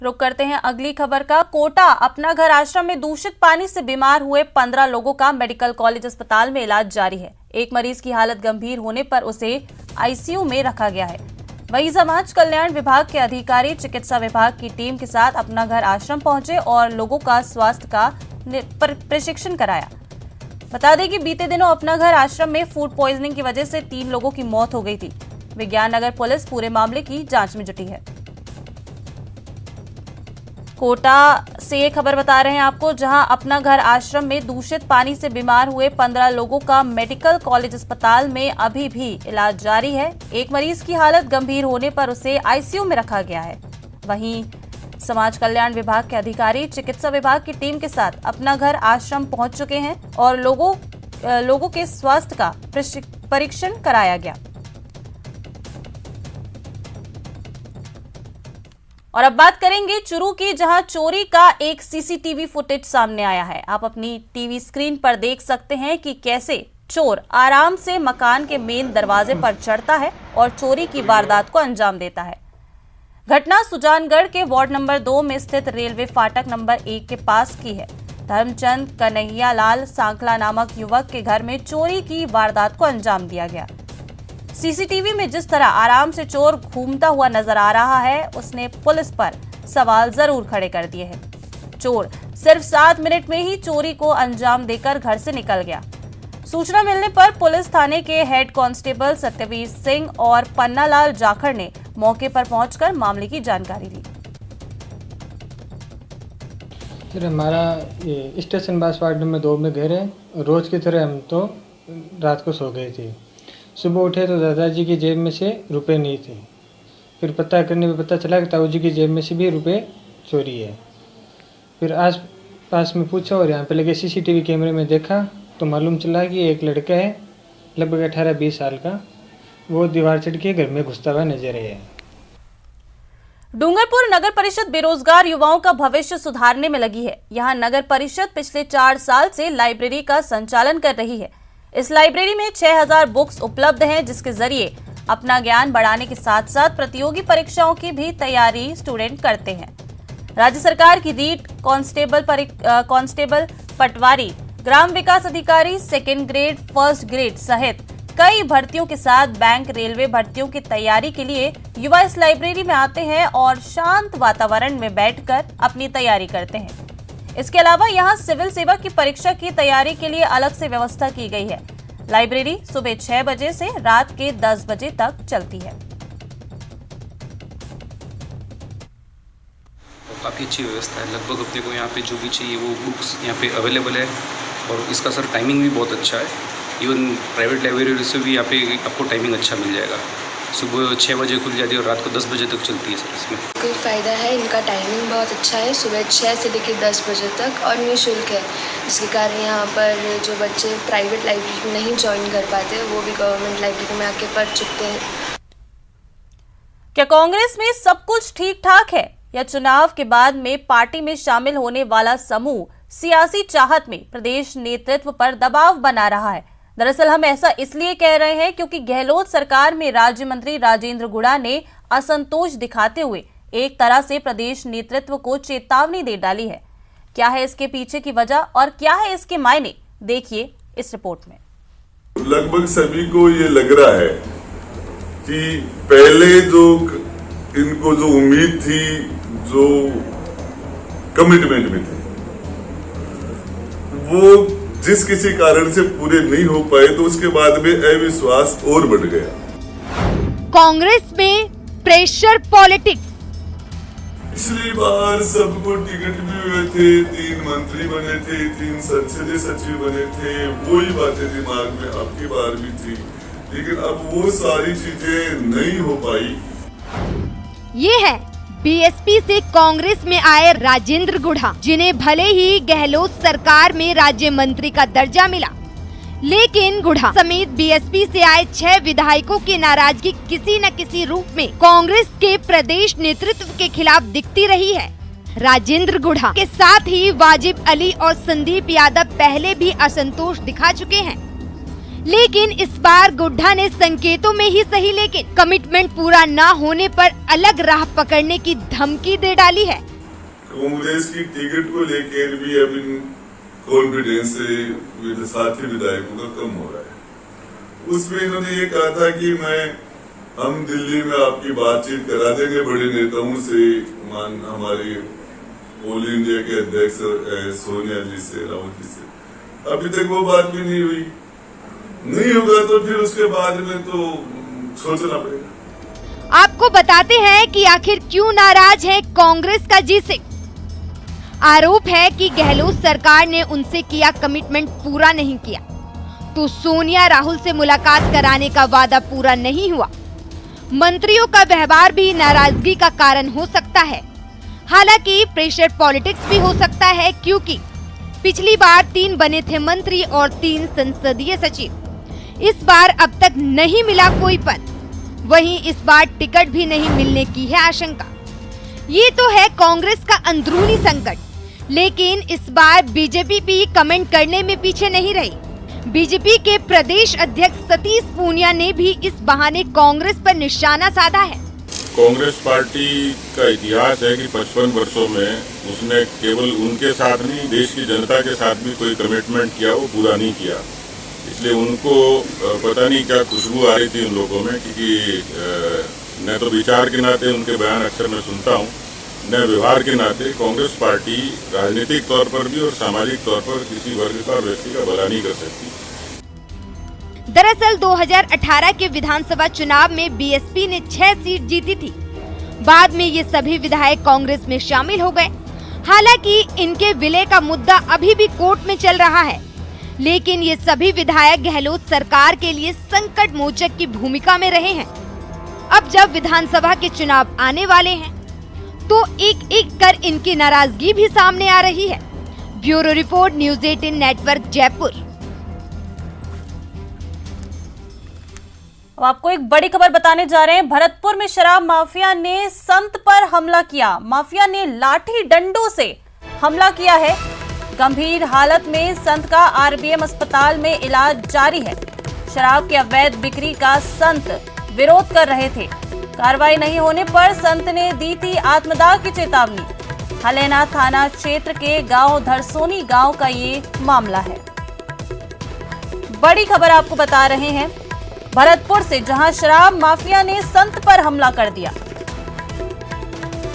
रुक करते हैं अगली खबर का। कोटा अपना घर आश्रम में दूषित पानी से बीमार हुए 15 लोगों का मेडिकल कॉलेज अस्पताल में इलाज जारी है। एक मरीज की हालत गंभीर होने पर उसे आईसीयू में रखा गया है। वहीं समाज कल्याण विभाग के अधिकारी चिकित्सा विभाग की टीम के साथ अपना घर आश्रम पहुंचे और लोगों का स्वास्थ्य का प्रशिक्षण कराया। बता दें कि बीते दिनों अपना घर आश्रम में फूड पॉइजनिंग की वजह से 3 लोगों की मौत हो गई थी। विज्ञान नगर पुलिस पूरे मामले की जांच में जुटी है। कोटा से ये खबर बता रहे हैं आपको, जहां अपना घर आश्रम में दूषित पानी से बीमार हुए 15 लोगों का मेडिकल कॉलेज अस्पताल में अभी भी इलाज जारी है। एक मरीज की हालत गंभीर होने पर उसे आईसीयू में रखा गया है। वहीं समाज कल्याण विभाग के अधिकारी चिकित्सा विभाग की टीम के साथ अपना घर आश्रम पहुंच चुके हैं और लोगों के स्वास्थ्य का परीक्षण कराया गया। और अब बात करेंगे चुरू की, जहां चोरी का एक सीसीटीवी फुटेज सामने आया है। आप अपनी टीवी स्क्रीन पर देख सकते हैं कि कैसे चोर आराम से मकान के मेन दरवाजे पर चढ़ता है और चोरी की वारदात को अंजाम देता है। घटना सुजानगढ़ के वार्ड नंबर 2 में स्थित रेलवे फाटक नंबर 1 के पास की है। धर्मचंद कन्हैया लाल सांखला नामक युवक के घर में चोरी की वारदात को अंजाम दिया गया। सीसीटीवी में जिस तरह आराम से चोर घूमता हुआ नजर आ रहा है, उसने पुलिस पर सवाल जरूर खड़े कर दिए हैं। चोर सिर्फ 7 मिनट में ही चोरी को अंजाम देकर घर से निकल गया। सूचना मिलने पर पुलिस थाने के हेड कांस्टेबल सत्यवीर सिंह और पन्नालाल जाखड़ ने मौके पर पहुंचकर मामले की जानकारी ली। फिर हमारा स्टेशन बास वार्ड नंबर 2 में घर है। रोज की तरह हम तो रात को सो गए थे। सुबह उठे तो दादाजी की जेब में से रुपए नहीं थे। फिर पता करने में पता चला कि ताऊजी की जेब में से भी रुपए चोरी है। फिर आस पास में पूछा और यहाँ पे लगे सीसीटीवी कैमरे में देखा तो मालूम चला कि एक लड़का है लगभग 18-20 साल का, वो दीवार चढ़ के घर में घुसता हुआ नजर आया। डूंगरपुर नगर परिषद बेरोजगार युवाओं का भविष्य सुधारने में लगी है। यहाँ नगर परिषद पिछले 4 साल से लाइब्रेरी का संचालन कर रही है। इस लाइब्रेरी में 6000 बुक्स उपलब्ध हैं, जिसके जरिए अपना ज्ञान बढ़ाने के साथ साथ प्रतियोगी परीक्षाओं की भी तैयारी स्टूडेंट करते हैं। राज्य सरकार की रीट कांस्टेबल, पटवारी, ग्राम विकास अधिकारी, 2nd ग्रेड, 1st ग्रेड सहित कई भर्तियों के साथ बैंक, रेलवे भर्तियों की तैयारी के लिए युवा इस लाइब्रेरी में आते हैं और शांत वातावरण में बैठकर अपनी तैयारी करते हैं। इसके अलावा यहाँ सिविल सेवा की परीक्षा की तैयारी के लिए अलग से व्यवस्था की गई है। लाइब्रेरी सुबह 6 बजे से रात के 10 बजे तक चलती है। काफ़ी अच्छी व्यवस्था है। लगभग अपने को यहाँ पे जो भी चाहिए वो बुक्स यहाँ पे अवेलेबल है और इसका सर टाइमिंग भी बहुत अच्छा है। इवन प्राइवेट लाइब्रेरी से भी यहाँ पे आपको टाइमिंग अच्छा मिल जाएगा। सुबह 6 बजे खुल जाती है और रात को 10 बजे तक चलती है सर। इसमें कोई फ़ायदा है, इनका टाइमिंग बहुत अच्छा है, सुबह 6 से लेकर 10 बजे तक और निःशुल्क है, जिसके कारण यहाँ पर जो बच्चे प्राइवेट लाइब्रेरी नहीं ज्वाइन कर पाते वो भी गवर्नमेंट लाइब्रेरी में आके पढ़ चुकते हैं। क्या कांग्रेस में सब कुछ ठीक ठाक है या चुनाव के बाद में पार्टी में शामिल होने वाला समूह सियासी चाहत में प्रदेश नेतृत्व पर दबाव बना रहा है? दरअसल हम ऐसा इसलिए कह रहे हैं क्योंकि गहलोत सरकार में राज्य मंत्री राजेंद्र गुड़ा ने असंतोष दिखाते हुए एक तरह से प्रदेश नेतृत्व को चेतावनी दे डाली है। क्या है इसके पीछे की वजह और क्या है इसके मायने, देखिए इस रिपोर्ट में। लगभग सभी को ये लग रहा है कि पहले जो इनको जो उम्मीद थी, जो कमिटमेंट में थी, वो जिस किसी कारण से पूरे नहीं हो पाए तो उसके बाद में अविश्वास और बढ़ गया। कांग्रेस में प्रेशर पॉलिटिक्स। पिछली बार सबको टिकट भी हुए थे, 3 मंत्री बने थे, 3 संसदीय सचिव बने थे, वही बातें दिमाग में आपकी बार भी थी, लेकिन अब वो सारी चीजें नहीं हो पाई। ये है बीएसपी से कांग्रेस में आए राजेंद्र गुड़ा, जिन्हें भले ही गहलोत सरकार में राज्य मंत्री का दर्जा मिला, लेकिन गुड़ा समेत बीएसपी से आए 6 विधायकों की नाराजगी किसी न किसी रूप में कांग्रेस के प्रदेश नेतृत्व के खिलाफ दिखती रही है। राजेंद्र गुड़ा के साथ ही वाजिब अली और संदीप यादव पहले भी असंतोष दिखा चुके हैं, लेकिन इस बार गुड्ढा ने संकेतों में ही सही लेकिन कमिटमेंट पूरा न होने पर अलग राह पकड़ने की धमकी दे डाली है। कांग्रेस की टिकट को लेकर भी अब इन कॉन्फिडेंस से साथी विधायकों का कम हो रहा है। उसमें इन्होंने ये कहा था कि हम दिल्ली में आपकी बातचीत करा देंगे बड़े नेताओं से, हमारे ऑल इंडिया के अध्यक्ष सोनिया जी से, राहुल जी से। अभी तक वो बात भी नहीं हुई। नहीं होगा तो फिर उसके बाद में तो सोचना पड़ेगा। आपको बताते हैं कि आखिर क्यों नाराज है कांग्रेस का जी सिंह। आरोप है कि गहलोत सरकार ने उनसे किया कमिटमेंट पूरा नहीं किया, तो सोनिया राहुल से मुलाकात कराने का वादा पूरा नहीं हुआ। मंत्रियों का व्यवहार भी नाराजगी का कारण हो सकता है। हालांकि प्रेशर पॉलिटिक्स भी हो सकता है, क्योंकि पिछली बार 3 बने थे मंत्री और 3 संसदीय सचिव। इस बार अब तक नहीं मिला कोई पद, वहीं इस बार टिकट भी नहीं मिलने की है आशंका। ये तो है कांग्रेस का अंदरूनी संकट, लेकिन इस बार बीजेपी भी कमेंट करने में पीछे नहीं रही। बीजेपी के प्रदेश अध्यक्ष सतीश पूनिया ने भी इस बहाने कांग्रेस पर निशाना साधा है। कांग्रेस पार्टी का इतिहास है कि 55 वर्षों में उसने केवल उनके साथ नहीं, देश की जनता के साथ भी कोई कमिटमेंट किया वो पूरा नहीं किया। इसलिए उनको पता नहीं क्या खुशबू आ रही थी उन लोगों में, क्योंकि न तो विचार के नाते उनके बयान अक्सर मैं सुनता हूँ, न व्यवहार के नाते कांग्रेस पार्टी राजनीतिक तौर पर भी और सामाजिक तौर पर किसी वर्ग का व्यक्ति का भला नहीं कर सकती। दरअसल 2018 के विधानसभा चुनाव में बीएसपी ने 6 सीट जीती थी। बाद में ये सभी विधायक कांग्रेस में शामिल हो गए। हालांकि इनके विलय का मुद्दा अभी भी कोर्ट में चल रहा है, लेकिन ये सभी विधायक गहलोत सरकार के लिए संकट मोचक की भूमिका में रहे हैं। अब जब विधानसभा के चुनाव आने वाले हैं, तो एक एक कर इनकी नाराजगी भी सामने आ रही है। Bureau report, news 18 network, Jaipur. अब आपको एक बड़ी खबर बताने जा रहे हैं। भरतपुर में शराब माफिया ने संत पर हमला किया। माफिया ने लाठी डंडों से हमला किया है। गंभीर हालत में संत का आरबीएम अस्पताल में इलाज जारी है। शराब की अवैध बिक्री का संत विरोध कर रहे थे। कार्रवाई नहीं होने पर संत ने दी थी आत्मदाह की चेतावनी। हलेना थाना क्षेत्र के गांव धरसोनी गांव का ये मामला है। बड़ी खबर आपको बता रहे हैं भरतपुर से, जहां शराब माफिया ने संत पर हमला कर दिया।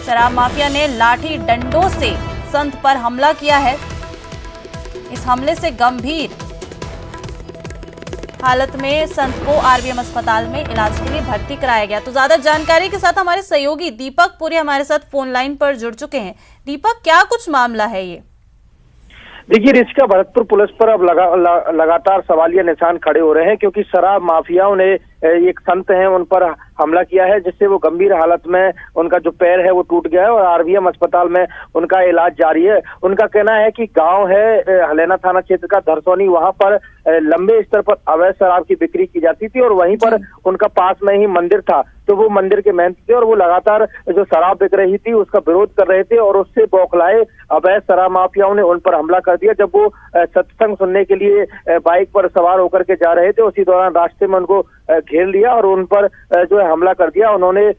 शराब माफिया ने लाठी डंडों से संत पर हमला किया है। इस हमले से गंभीर हालत में संत को आरबीएम अस्पताल में इलाज के लिए भर्ती कराया गया। तो ज्यादा जानकारी के साथ हमारे सहयोगी दीपक पुरी हमारे साथ फोन लाइन पर जुड़ चुके हैं। दीपक, क्या कुछ मामला है ये? देखिए रिश्का, भरतपुर पुलिस पर अब लगातार सवालिया निशान खड़े हो रहे हैं, क्योंकि शराब माफियाओं ने एक संत हैं उन पर हमला किया है, जिससे वो गंभीर हालत में उनका जो पैर है वो टूट गया है और आरबीएम अस्पताल में उनका इलाज जारी है। उनका कहना है कि गांव है हलेना थाना क्षेत्र का धरसोनी, वहां पर लंबे स्तर पर अवैध शराब की बिक्री की जाती थी और वहीं पर उनका पास में ही मंदिर था। तो वो मंदिर के महंत थे और वो लगातार जो शराब बिक रही थी उसका विरोध कर रहे थे और उससे बौखलाए अवैध शराब माफियाओं ने उन पर हमला कर दिया। जब वो सत्संग सुनने के लिए बाइक पर सवार होकर के जा रहे थे, उसी दौरान रास्ते में उनको घेर लिया और उन पर जो है हमला कर दिया। उन्होंने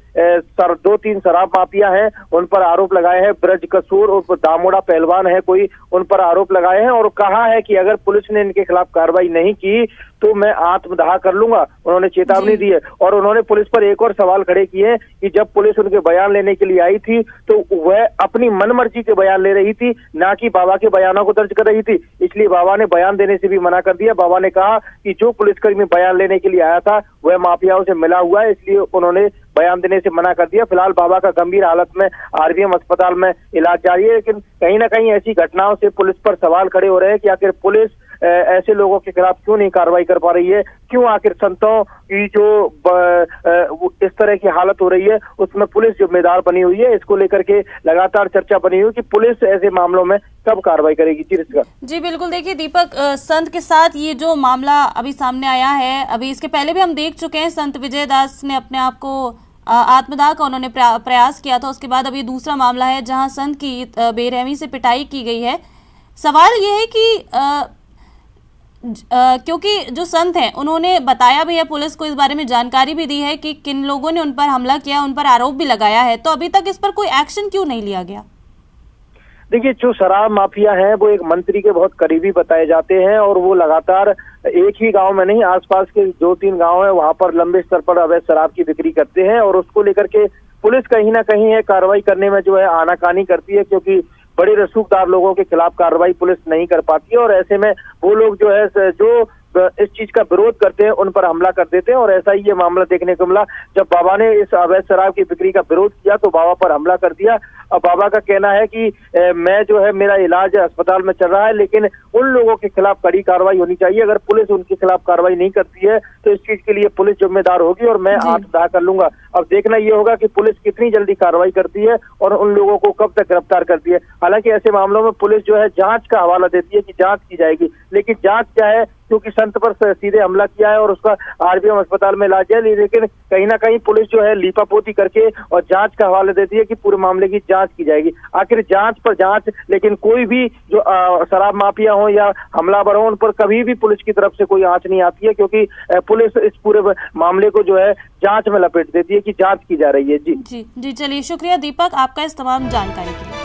2-3 शराब माफिया हैं उन पर आरोप लगाए हैं। ब्रज कसूर और दामोड़ा पहलवान है कोई, उन पर आरोप लगाए हैं और कहा है कि अगर पुलिस ने इनके खिलाफ कार्रवाई नहीं की तो मैं आत्मदाह कर लूंगा। उन्होंने चेतावनी दी है और उन्होंने पुलिस पर एक और सवाल खड़े किए कि जब पुलिस उनके बयान लेने के लिए आई थी तो वह अपनी मनमर्जी के बयान ले रही थी, ना कि बाबा के बयानों को दर्ज कर रही थी। इसलिए बाबा ने बयान देने से भी मना कर दिया। बाबा ने कहा कि जो पुलिसकर्मी बयान लेने के लिए आया था वह माफियाओं से मिला हुआ है, इसलिए उन्होंने बयान देने से मना कर दिया। फिलहाल बाबा का गंभीर हालत में आरबीएम अस्पताल में इलाज जारी है, लेकिन कहीं ना कहीं ऐसी घटनाओं से पुलिस पर सवाल खड़े हो रहे हैं कि आखिर पुलिस ऐसे लोगों के खिलाफ क्यों नहीं कार्रवाई कर पा रही है, क्यों आखिर संतों की जो इस तरह की हालत हो रही है उसमें पुलिस जिम्मेदार बनी हुई है। इसको लेकर के लगातार चर्चा बनी हुई कि पुलिस ऐसे मामलों में कब कार्रवाई करेगी। जी बिल्कुल, देखिए दीपक, संत के साथ ये जो मामला अभी सामने आया है, अभी इसके पहले भी हम देख चुके हैं। संत विजय दास ने अपने आप को आत्मदाह का उन्होंने प्रयास किया था। उसके बाद अब ये दूसरा मामला है जहां संत की बेरहमी से पिटाई की गई है। सवाल ये है कि क्योंकि जो संत हैं उन्होंने बताया भी है, पुलिस को इस बारे में जानकारी भी दी है कि किन लोगों ने उन पर हमला किया, उन पर आरोप भी लगाया है, तो अभी तक इस पर कोई एक्शन क्यों नहीं लिया गया? देखिए, जो शराब माफिया हैं वो एक मंत्री के बहुत करीबी बताए जाते हैं और वो लगातार एक ही गांव में नहीं, आसपास के 2-3 गांव हैं वहां पर लंबे स्तर पर अवैध शराब की बिक्री करते हैं और उसको लेकर के पुलिस कहीं ना कहीं है कार्रवाई करने में जो है आनाकानी करती है, क्योंकि बड़े रसूखदार लोगों के खिलाफ कार्रवाई पुलिस नहीं कर पाती है और ऐसे में वो लोग जो है जो इस चीज का विरोध करते हैं उन पर हमला कर देते हैं। और ऐसा ही ये मामला देखने को मिला, जब बाबा ने इस अवैध शराब की बिक्री का विरोध किया तो बाबा पर हमला कर दिया। अब बाबा का कहना है कि मैं जो है मेरा इलाज अस्पताल में चल रहा है, लेकिन उन लोगों के खिलाफ कड़ी कार्रवाई होनी चाहिए। अगर पुलिस उनके खिलाफ कार्रवाई नहीं करती है तो इस चीज के लिए पुलिस जिम्मेदार होगी और मैं हाथ उठा कर लूंगा। अब देखना ये होगा कि पुलिस कितनी जल्दी कार्रवाई करती है और उन लोगों को कब तक गिरफ्तार करती है। हालांकि ऐसे मामलों में पुलिस जो है जांच का हवाला देती है कि जांच की जाएगी, लेकिन जांच क्या है, क्योंकि संत पर सीधे हमला किया है और उसका आरबीएम अस्पताल में इलाज है, लेकिन कहीं ना कहीं पुलिस जो है लीपापोती करके और जांच का हवाला देती है कि पूरे मामले की जांच की जाएगी। आखिर जांच पर जांच, लेकिन कोई भी जो शराब माफिया हो या हमलावर हो उन पर कभी भी पुलिस की तरफ से कोई आंच नहीं आती है, क्योंकि पुलिस इस पूरे मामले को जो है जांच में लपेट देती है कि जांच की जा रही है। जी जी, चलिए शुक्रिया दीपक आपका इस तमाम जानकारी के लिए।